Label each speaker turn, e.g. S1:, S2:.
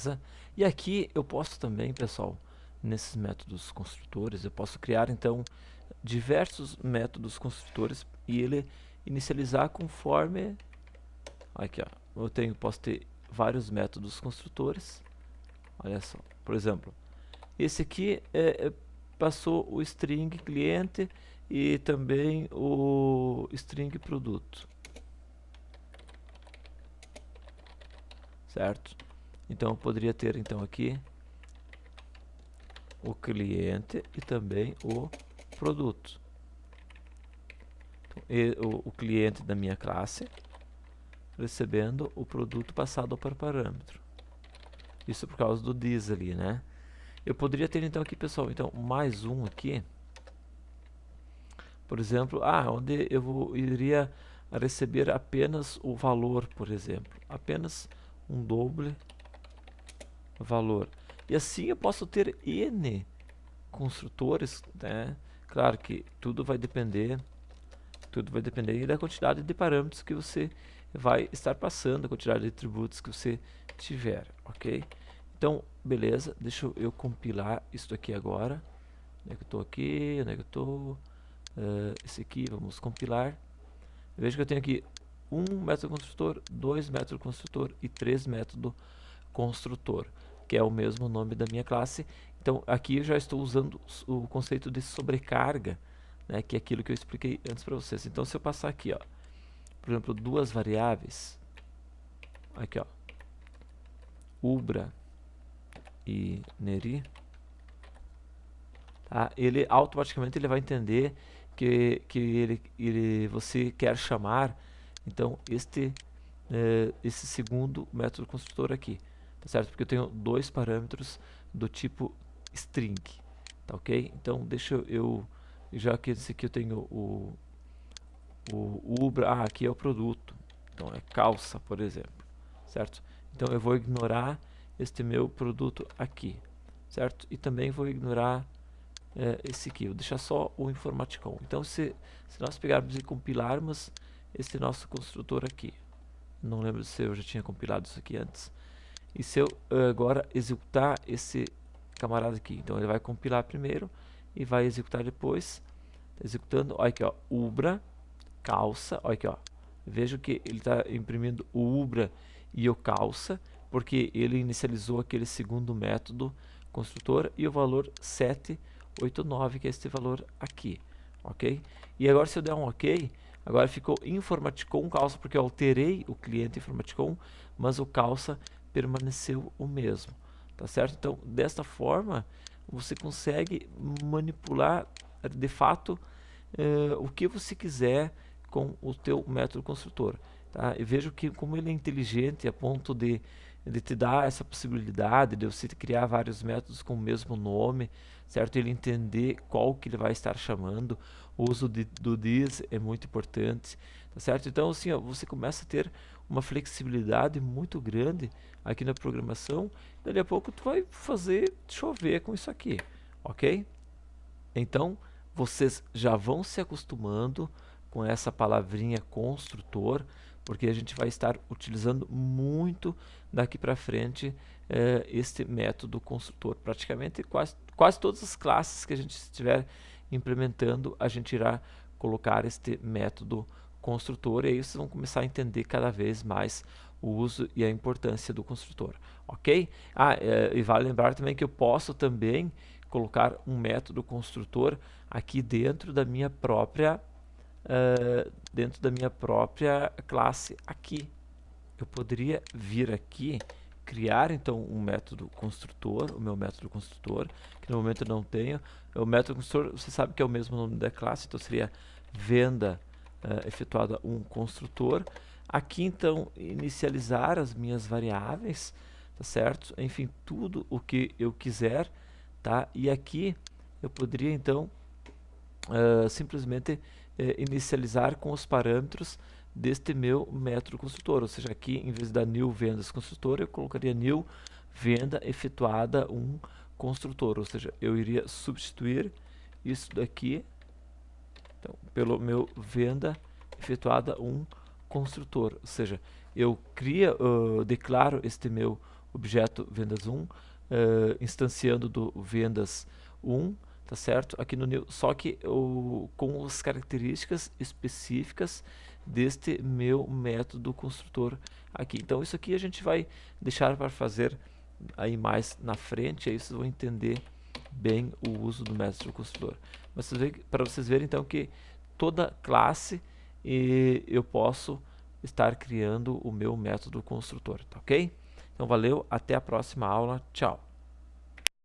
S1: Beleza? E aqui eu posso também, pessoal, nesses métodos construtores, eu posso criar então diversos métodos construtores e ele inicializar conforme. Aqui, ó, posso ter vários métodos construtores. Olha só, por exemplo, esse aqui passou o string cliente e também o string produto, certo? Então eu poderia ter então aqui o cliente e também o produto. Então, o cliente da minha classe recebendo o produto passado para parâmetro. Isso por causa do this ali, né? Eu poderia ter então aqui, pessoal, então mais um aqui. Por exemplo, onde iria receber apenas o valor, por exemplo. Apenas um doble valor. E assim eu posso ter N construtores, né? Claro que tudo vai depender da quantidade de parâmetros que você vai estar passando, a quantidade de atributos que você tiver, ok? Então, beleza, deixa eu compilar isso aqui agora. Onde é que eu estou aqui? Onde é que eu estou? Esse aqui, vamos compilar. Veja que eu tenho aqui um método construtor, dois métodos construtor e três métodos construtor, que é o mesmo nome da minha classe. Então aqui eu já estou usando o conceito de sobrecarga, né, que é aquilo que eu expliquei antes para vocês. Então se eu passar aqui, ó, por exemplo, duas variáveis, aqui ó, ubra e neri, tá? Ele automaticamente ele vai entender que você quer chamar então esse segundo método construtor aqui, tá certo? Porque eu tenho dois parâmetros do tipo string, tá ok? Então deixa eu já que esse aqui eu tenho o ubra, aqui é o produto, então é calça, por exemplo, certo? Então eu vou ignorar este meu produto aqui, certo? E também vou ignorar esse aqui, vou deixar só o informaticon. Então se nós pegarmos e compilarmos esse nosso construtor aqui, não lembro se eu já tinha compilado isso aqui antes, e se eu agora executar esse camarada aqui, então ele vai compilar primeiro e vai executar depois, tá executando, olha aqui ó, ubra, calça, olha aqui ó, vejo que ele está imprimindo o ubra e o calça, porque ele inicializou aquele segundo método construtor e o valor 789, que é este valor aqui, ok? E agora se eu der um ok, agora ficou informaticon calça, porque eu alterei o cliente informaticon, mas o calça permaneceu o mesmo, tá certo? Então, desta forma, você consegue manipular de fato o que você quiser com o teu método construtor, tá? Eu vejo que como ele é inteligente a ponto de te dar essa possibilidade de você criar vários métodos com o mesmo nome, certo? Ele entender qual que ele vai estar chamando, o uso do this é muito importante, tá certo? Então assim, ó, você começa a ter uma flexibilidade muito grande aqui na programação, dali a pouco tu vai fazer chover com isso aqui, ok? Então, vocês já vão se acostumando com essa palavrinha construtor, porque a gente vai estar utilizando muito daqui para frente este método construtor. Praticamente quase todas as classes que a gente estiver implementando, a gente irá colocar este método construtor, e aí vocês vão começar a entender cada vez mais o uso e a importância do construtor, ok? E vale lembrar também que eu posso também colocar um método construtor aqui dentro da minha própria classe aqui. Eu poderia vir aqui criar então um método construtor, o meu método construtor, que no momento eu não tenho. O método construtor, você sabe que é o mesmo nome da classe, então seria venda efetuada um construtor. Aqui então inicializar as minhas variáveis, tá certo? Enfim, tudo o que eu quiser, tá? E aqui eu poderia então simplesmente inicializar com os parâmetros deste meu método construtor, ou seja, aqui em vez da new vendas construtor, eu colocaria new venda efetuada um construtor, ou seja, eu iria substituir isso daqui então, pelo meu venda efetuada um construtor, ou seja, eu declaro este meu objeto vendas 1, instanciando do vendas 1, tá certo? Aqui no new, só que com as características específicas deste meu método construtor aqui. Então isso aqui a gente vai deixar para fazer aí mais na frente, aí vocês vão entender bem o uso do método construtor. Mas para vocês verem então que toda classe eu posso estar criando o meu método construtor, tá ok? Então valeu, até a próxima aula, tchau!